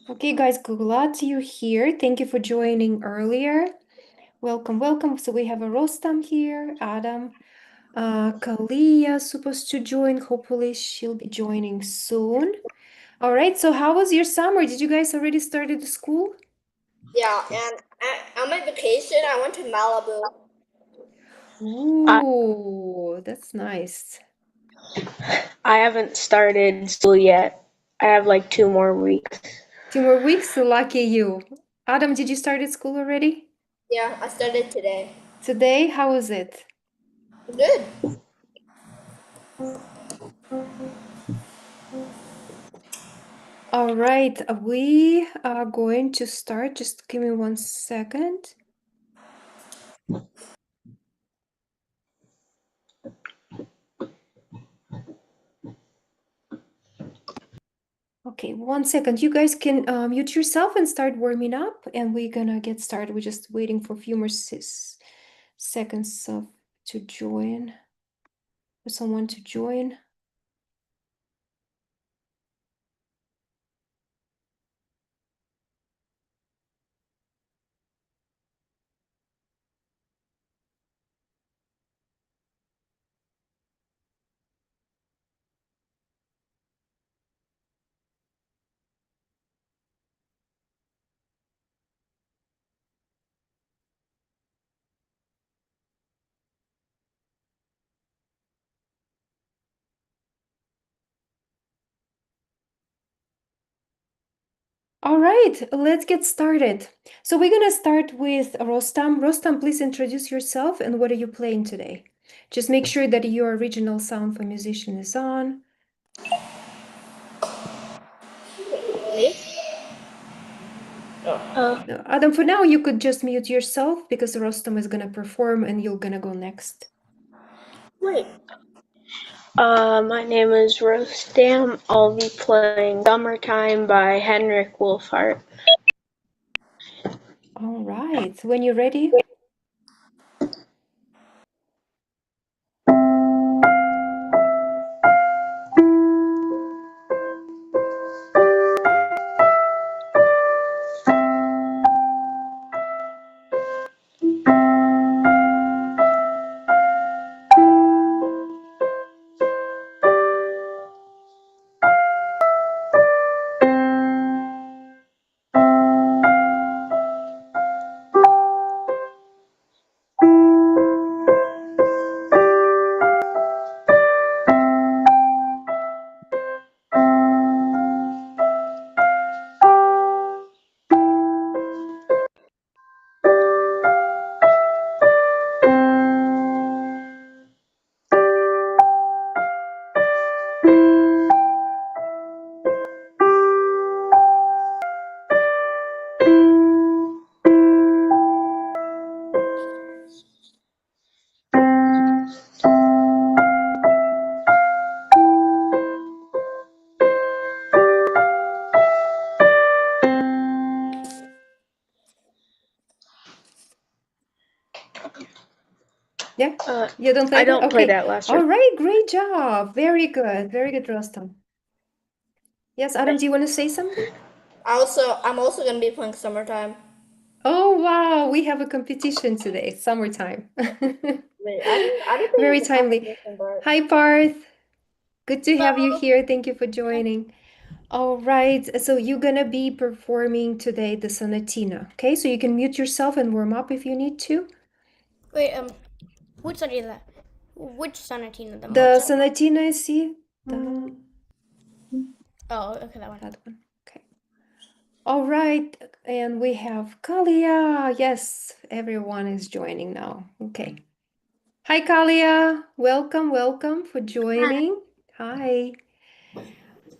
Okay, guys, glad you're here. Thank you for joining earlier. Welcome, welcome. So we have a Rostam here, Adam, Kalia supposed to join. Hopefully she'll be joining soon. All right, so how was your summer? Did you guys already started the school? Yeah, and on my vacation, I went to Malibu. I, Ooh, that's nice. I haven't started school yet. I have like 2 more weeks. 2 more weeks, so lucky you. Adam, did you start at school already? Yeah, I started today. Today, how was it? Good. All right, we are going to start. Just give me 1 second. Okay, 1 second. You guys can mute yourself and start warming up, and we're gonna get started. We're just waiting for a few more seconds to join, for someone to join. All right, let's get started. So we're gonna start with Rostam. Rostam, please introduce yourself and what are you playing today? Just make sure that your original sound for musician is on. Me? Adam, for now, you could just mute yourself because Rostam is gonna perform and you're gonna go next. Wait. My name is Rostam. I'll be playing Summertime by Henrik Wolfhart. All right, when you're ready. Yeah, you don't play I that? don't play Okay. that last All one. right, great job. Very good. Very good, Rostam. Yes, Adam, do you want to say something? I'm also gonna be playing Summertime. Oh, wow, we have a competition today, summertime. Wait, I didn't think it Very was a timely. competition, but Hi, Parth. Good to have you here. Thank you for joining. All right, so you're gonna be performing today the sonatina, okay? So you can mute yourself and warm up if you need to. Wait, which song is that? Which sonatina? The The Mozart? sonatina is see the Oh, okay, that one. that one. Okay. All right, and we have Kalia. Yes, everyone is joining now. Okay. Hi, Kalia. Welcome, welcome for joining. Hi.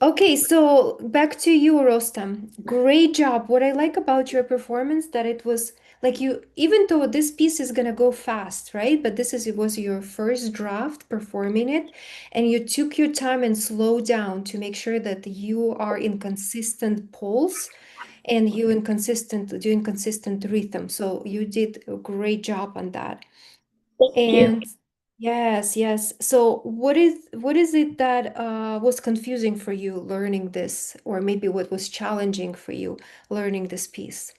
Okay, so back to you, Rostam. Great job. What I like about your performance that it was like you, even though this piece is gonna go fast, right? But this is it was your first draft performing it, and you took your time and slowed down to make sure that you are in consistent pulse and you in consistent doing consistent rhythm. So you did a great job on that. Thank you. And Yes, yes. So what is it that was confusing for you learning this, or maybe what was challenging for you learning this piece?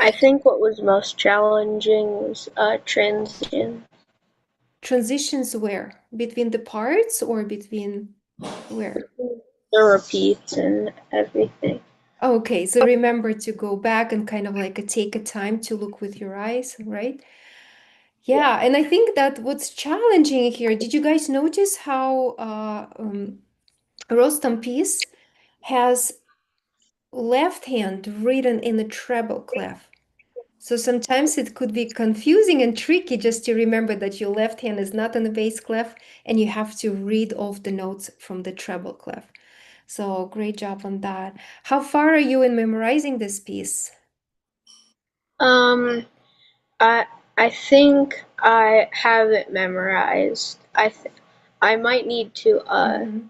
I think what was most challenging was transition. Transitions where? Between the parts or between where? The repeats and everything. Okay, so remember to go back and kind of like take a time to look with your eyes, right? Yeah. Yeah, and I think that what's challenging here, did you guys notice how Rostam piece has left hand written in a treble clef? So sometimes it could be confusing and tricky just to remember that your left hand is not on the bass clef and you have to read off the notes from the treble clef. So great job on that. How far are you in memorizing this piece? Um, I I think I have it memorized. I might need to. Mm-hmm.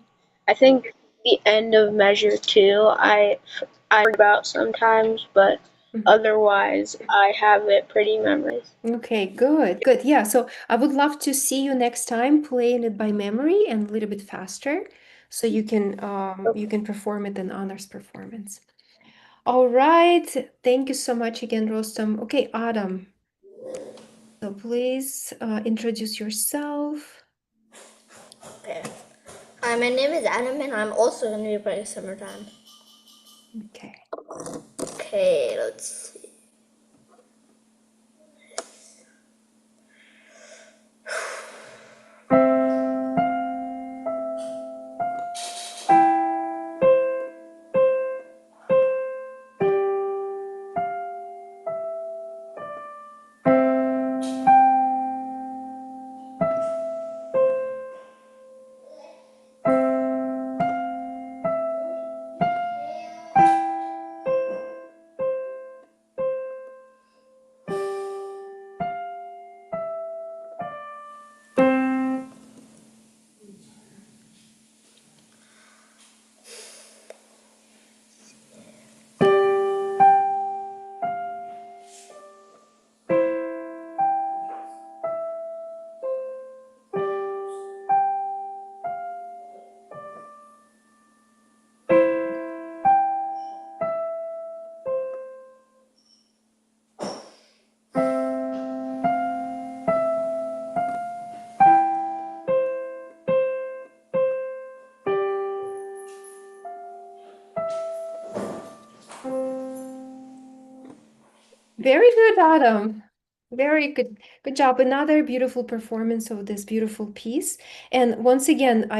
I think the end of measure two. I forget about sometimes, but otherwise I have it pretty memorized. Okay, good, good. Yeah, so I would love to see you next time playing it by memory and a little bit faster so you can perform it in honors performance. All right. Thank you so much again, Rostam. Okay, Adam. So please introduce yourself. Okay. My name is Adam, and I'm also going to be playing Summertime. Okay. Okay, let's see. Very good, Adam. Very good. Good job. Another beautiful performance of this beautiful piece. And once again,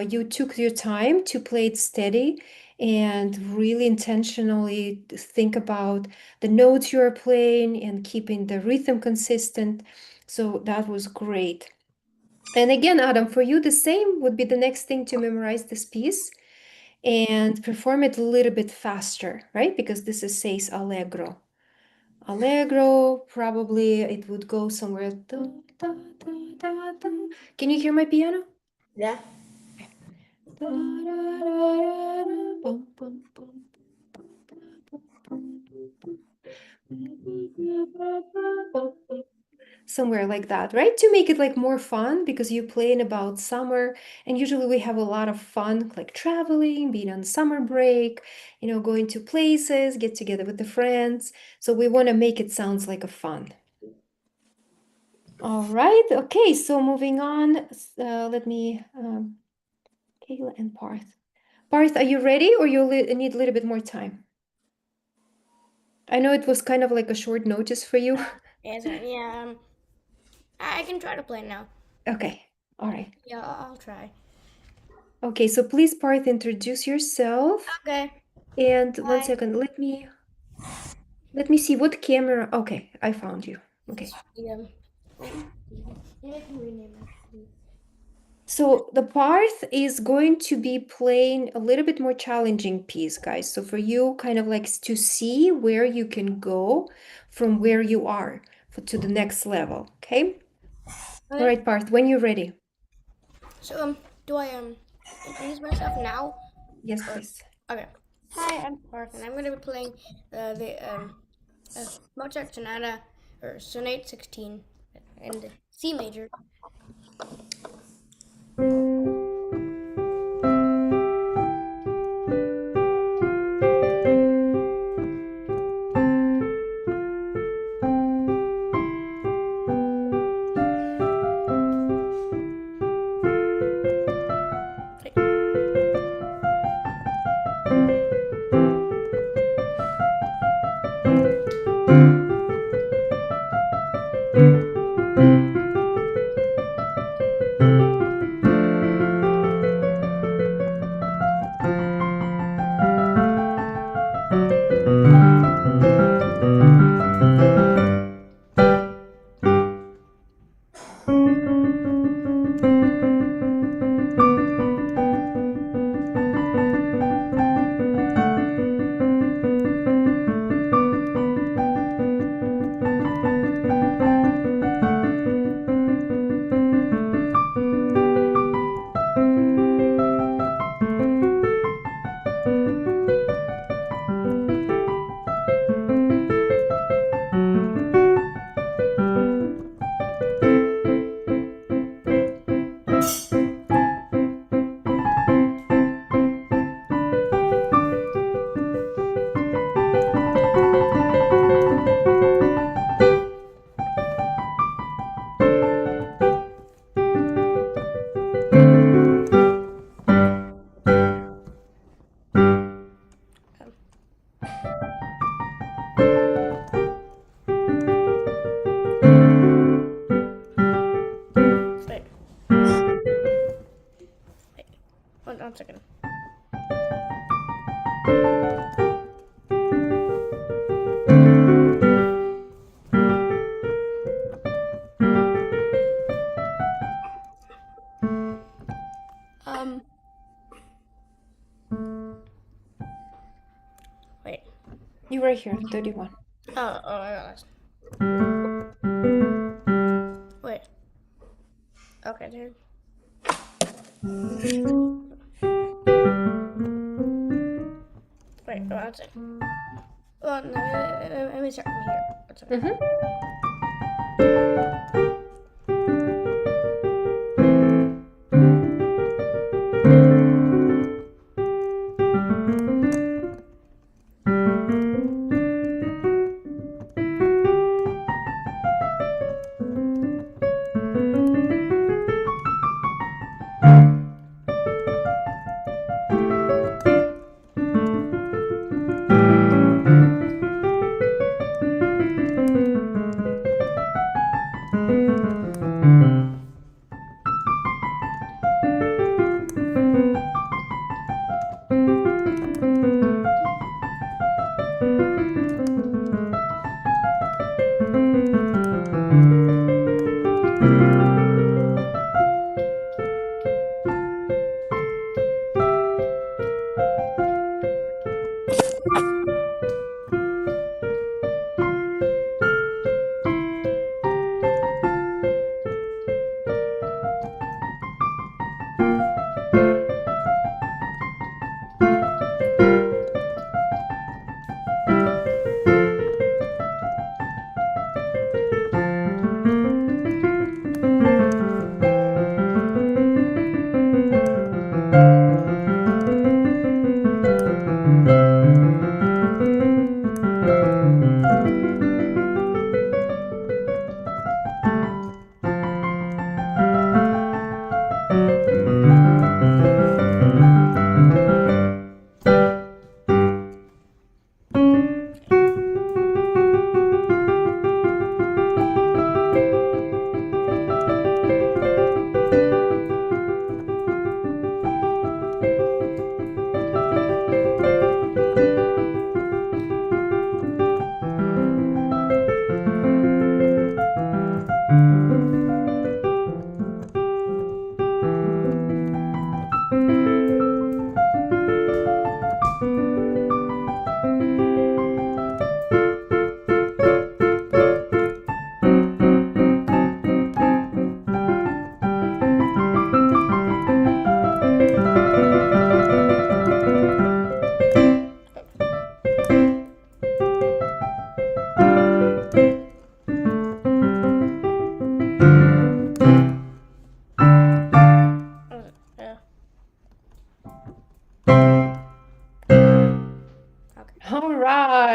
you took your time to play it steady and really intentionally think about the notes you're playing and keeping the rhythm consistent. So that was great. And again, Adam, for you, the same would be the next thing to memorize this piece and perform it a little bit faster, right? Because this is says allegro. Allegro, probably it would go somewhere. Da, da, da, da, da. Can you hear my piano? Yeah. Da, da, da, da, da, bum, bum, bum, somewhere like that, right? To make it like more fun because you're playing about summer, and usually we have a lot of fun, like traveling, being on summer break, going to places, get together with the friends. So we want to make it sounds like a fun. All right. Okay. So moving on, let me, Kayla and Parth. Parth, are you ready, or you need a little bit more time? I know it was kind of like a short notice for you. Yeah, sorry. Yeah, I can try to play now. Okay. All right. Yeah, I'll try. Okay. So please, Parth, introduce yourself. Okay. And one Hi. second, let me see what camera. Okay, I found you. This Okay. is maybe I can rename it. So the Parth is going to be playing a little bit more challenging piece, guys. So for you, kind of like to see where you can go from where you are to the next level. Okay. All Okay. right, Parth, when you're ready. So do I introduce myself now Yes, or please. okay? Hi, I'm Park, and I'm going to be playing the Mozart Sonata or Sonate 16 in C major. Wait. Wait. One second. Wait. You were here, 31. I got this. Wait. Okay, there. Wait, one second. Well, no, let me start from here. One second.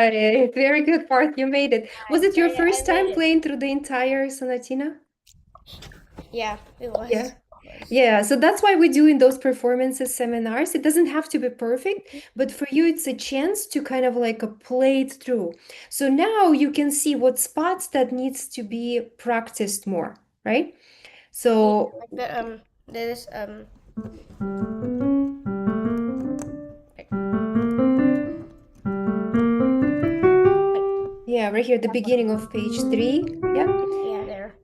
right. Very good, Parth. You made it. Was it your I first made time it. playing through the entire sonatina? Yeah, it was. Yeah. Yeah, so that's why we're doing those performances seminars. It doesn't have to be perfect, but for you, it's a chance to kind of like play it through. So now you can see what spots that needs to be practiced more, right? So Like this like, yeah, right here at the beginning of page 3. Yeah. yeah, there.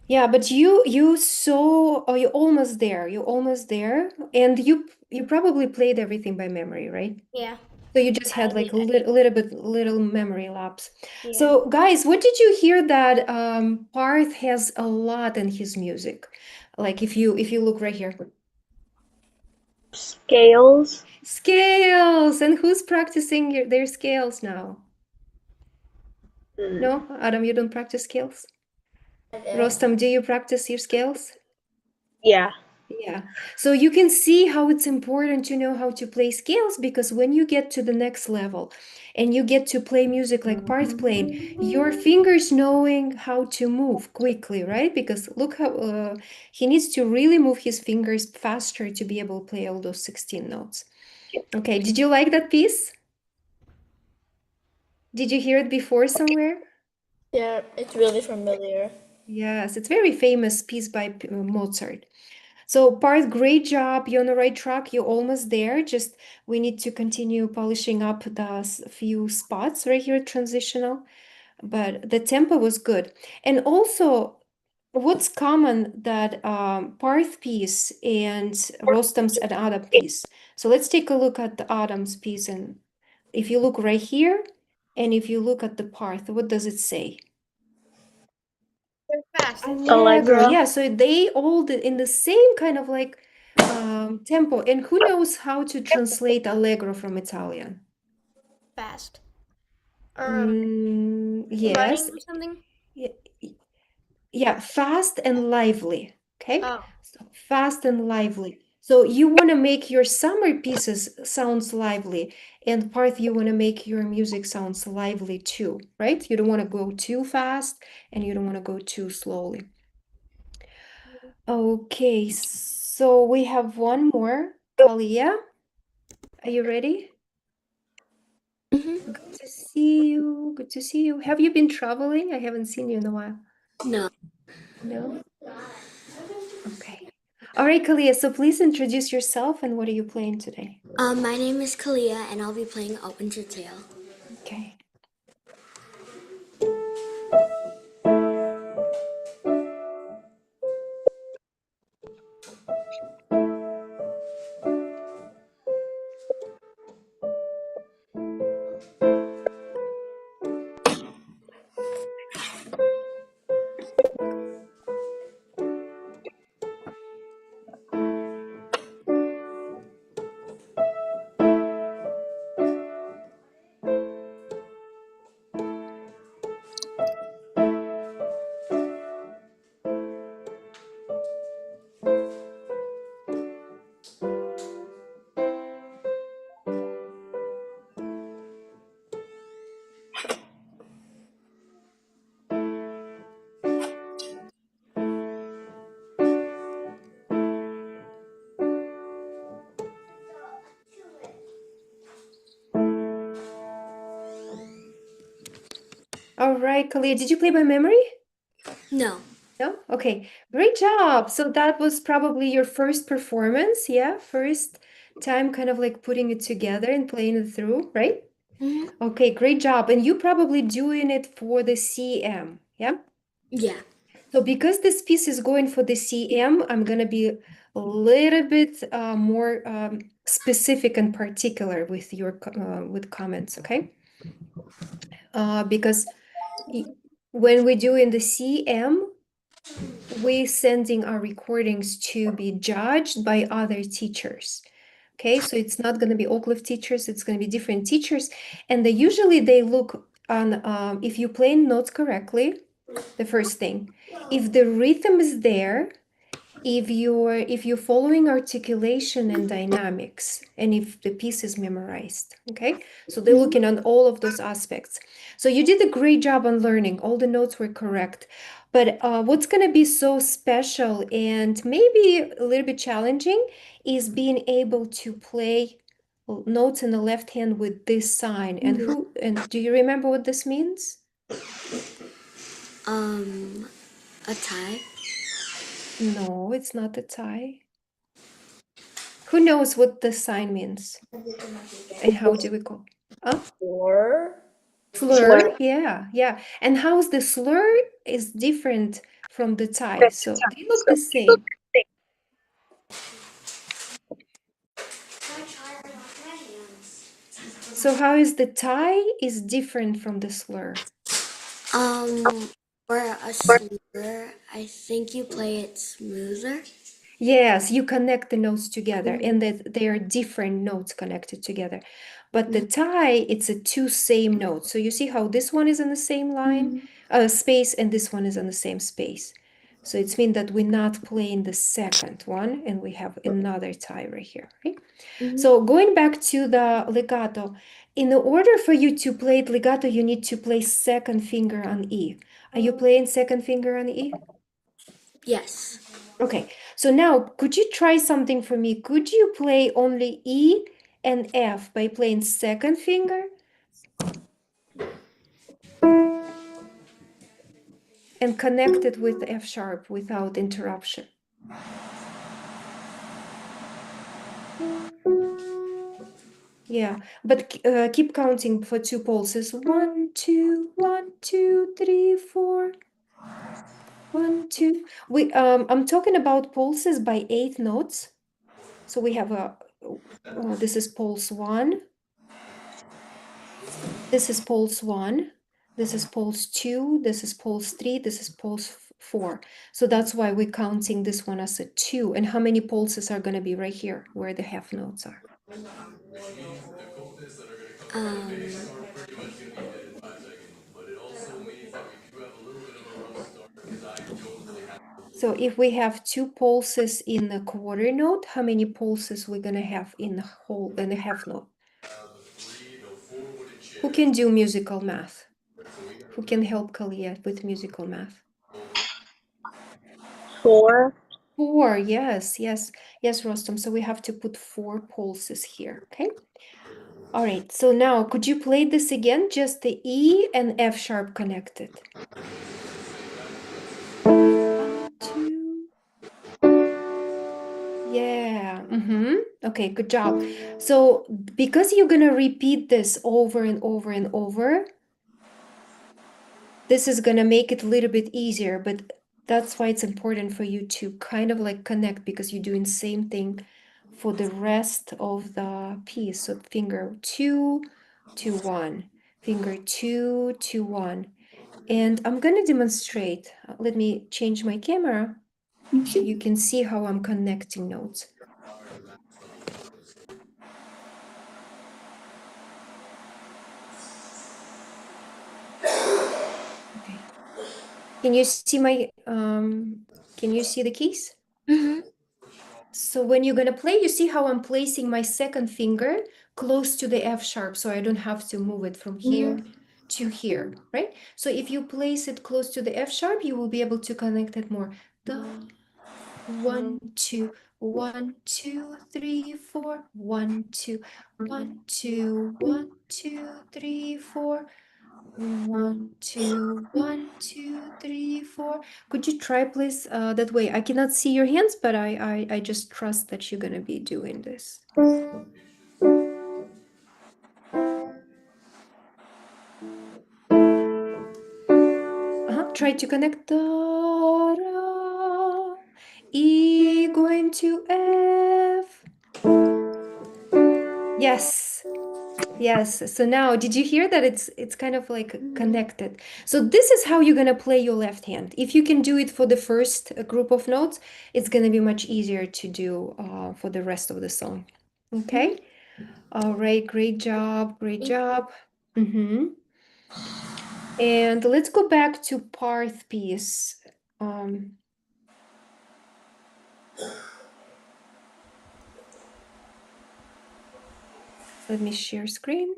Yeah, but you so oh, you're almost there. You're almost there. And you probably played everything by memory, right? Yeah. So you just had like a little memory lapse. Yeah. So guys, what did you hear that Parth has a lot in his music? Like if you look right here. Scales. Scales! And who's practicing their scales now? Mm, No, Adam, you don't practice scales? Yeah. Rostam, do you practice your scales? yeah. Yeah. So you can see how it's important to know how to play scales because when you get to the next level and you get to play music like Parth played, your fingers knowing how to move quickly, right? Because look how he needs to really move his fingers faster to be able to play all those 16 notes. Okay, did you like that piece? Did you hear it before somewhere? Yeah, it's really familiar. Yes, it's very famous piece by Mozart. So Parth, great job. You're on the right track. You're almost there. Just we need to continue polishing up the few spots right here, transitional. But the tempo was good. And also, what's common that Parth piece and Rostam's and Adam piece. So let's take a look at the Adam's piece. And if you look right here, and if you look at the Parth, what does it say? They're fast. Allegro, Allegro. yeah, so they all in the same kind of like tempo. And who knows how to translate Allegro from Italian? Fast. Or running Yes, or something. y- yeah, fast and lively. Okay, Oh. so fast and lively. So you want to make your summer pieces sounds lively, and Parth, you want to make your music sounds lively too, right? You don't want to go too fast, and you don't want to go too slowly. Okay, so we have one more. Kalia, are you ready? Good to see you. Good to see you. Have you been traveling? I haven't seen you in a while. No. No? Okay. All right, Kalia, so please introduce yourself and what are you playing today? My name is Kalia, and I'll be playing A Winter Tale. Okay. All right, Kalia, did you play by memory? No. No? Okay. Great job. So that was probably your first performance, yeah? First time kind of like putting it together and playing it through, right? Hmm. Okay, great job. And you probably doing it for the CM, yeah? Yeah. So because this piece is going for the CM, I'm gonna be a little bit more specific and particular with your with comments, okay? Because when we do in the CM, we're sending our recordings to be judged by other teachers. Okay, so it's not going to be Oak teachers, it's going to be different teachers. And they look on if you play notes correctly, the first thing. If the rhythm is there if you're following articulation and dynamics, and if the piece is memorized. Okay, so they're looking on all of those aspects. So you did a great job on learning. All the notes were correct. But what's going to be so special and maybe a little bit challenging is being able to play notes in the left hand with this sign. And do you remember what this means? A tie. No, it's not a tie. Who knows what this sign means? And how do we call? Or Slur, yeah, yeah. And how's the slur is different from the tie. So they look the same. So how is the tie is different from the slur? For a slur, I think you play it smoother. Yes, you connect the notes together and that they are different notes connected together. But the tie, it's a two same notes. So you see how this one is in the same line, space, and this one is in the same space. So it's mean that we're not playing the second one and we have another tie right here, right? So going back to the legato, in order for you to play it legato, you need to play second finger on E. Are you playing second finger on E? Yes. Okay, so now could you try something for me? Could you play only E and F by playing second finger and connect it with F sharp without interruption? Yeah, but keep counting for two pulses. 1, 2, 1, 2, 3, 4. 1, 2. I'm talking about pulses by 8 notes. So we have this is pulse 1. This is pulse 1. This is pulse 2. This is pulse 3. This is pulse 4. So that's why we're counting this one as a 2. And how many pulses are going to be right here where the half notes are? So if we have 2 pulses in the quarter note, how many pulses we're going to have in the whole in the half note? Who can do musical math? Who can help Kalia with musical math? 4. 4, yes, yes, yes, Rostam. So we have to put 4 pulses here, okay? All right, so now could you play this again? Just the E and F sharp connected. 1, 2. Yeah, okay, good job. So because you're gonna repeat this over and over and over, this is gonna make it a little bit easier, but that's why it's important for you to kind of like connect because you're doing same thing for the rest of the piece. So finger 2 to 1, finger 2 to 1. And I'm gonna demonstrate. Let me change my camera so you can see how I'm connecting notes. Okay. Can you see my can you see the keys? So when you're gonna play, you see how I'm placing my second finger close to the F sharp, so I don't have to move it from here to here, right? So if you place it close to the F sharp, you will be able to connect it more. The 1, 2, 1, 2, 3, 4, 1, 2, 1, 2, 1, 2, 3, 4. 1, 2, 1, 2, 3, 4. Could you try, please? That way I cannot see your hands, but I just trust that you're gonna be doing this. Try to connect the E going to F. Yes. Yes. So now, did you hear that it's kind of like connected? So this is how you're gonna play your left hand. If you can do it for the first group of notes, it's gonna be much easier to do for the rest of the song. Okay. All right. Great job. Great job. And let's go back to Parth piece. Let me share screen.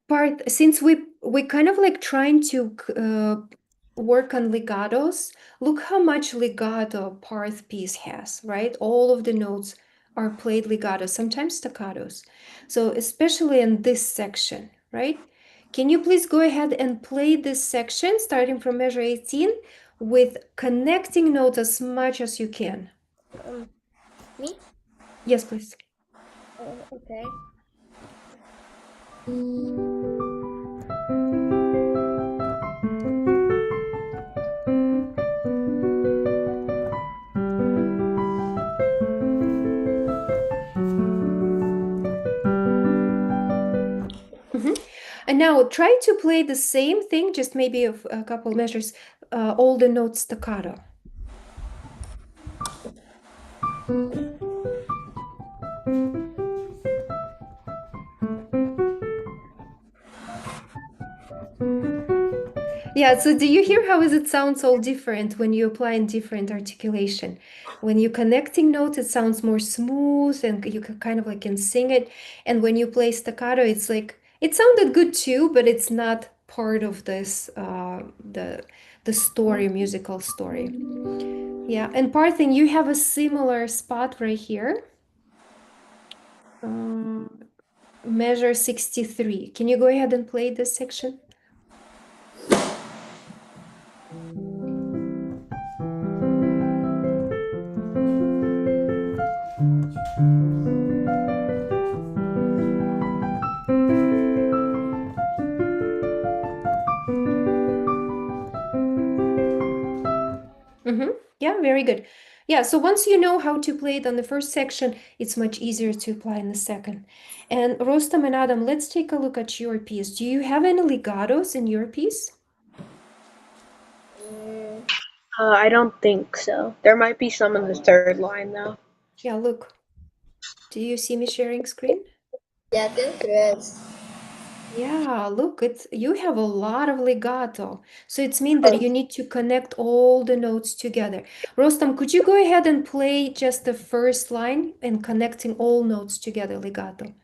Part since we kind of like trying to work on legatos. Look how much legato Parth piece has, right? All of the notes are played legato, sometimes staccatos. So especially in this section, right? Can you please go ahead and play this section starting from measure 18 with connecting notes as much as you can? Me? Yes, please. Okay. And now try to play the same thing, just maybe a couple measures, all the notes staccato. Yeah, so do you hear how is it sounds all different when you apply in different articulation? When you're connecting notes, it sounds more smooth and you can kind of like can sing it. And when you play staccato, it's like it sounded good too, but it's not part of this the story, musical story. Yeah, and Parthen, you have a similar spot right here. Measure 63. Can you go ahead and play this section? Mm-hmm. Yeah, very good. Yeah, so once you know how to play it on the first section, it's much easier to apply in the second. And Rostam and Adam, let's take a look at your piece. Do you have any legatos in your piece? I don't think so. There might be some in the third line though. Yeah, look. Do you see me sharing screen? Yeah, I think there is. Yeah, look, it's you have a lot of legato. So it's mean that you need to connect all the notes together. Rostam, could you go ahead and play just the first line and connecting all notes together legato?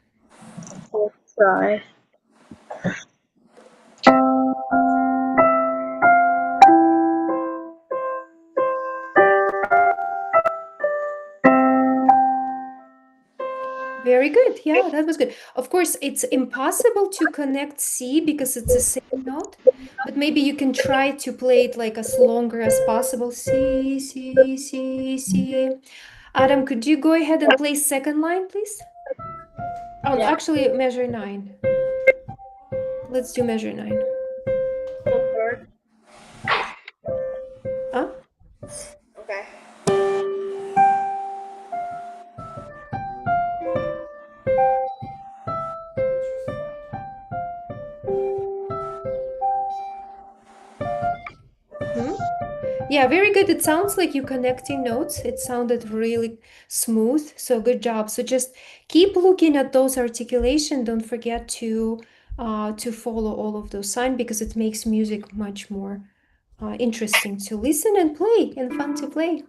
I'll try. Very good. Yeah, that was good. Of course, it's impossible to connect C because it's the same note, but maybe you can try to play it like as longer as possible. C, C, C, C. Adam, could you go ahead and play second line, please? Oh, Yeah. actually, measure 9. Let's do measure 9. Third. Huh? Okay. Hmm? Yeah, very good. It sounds like you connecting notes. It sounded really smooth. So good job. So just keep looking at those articulation. Don't forget to follow all of those signs because it makes music much more interesting to listen and play and fun to play.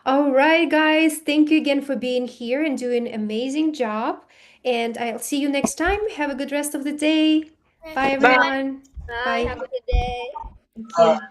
All right, guys. Thank you again for being here and doing an amazing job. And I'll see you next time. Have a good rest of the day. Bye, Bye. everyone. Bye. Bye. Have a good day. Thank you.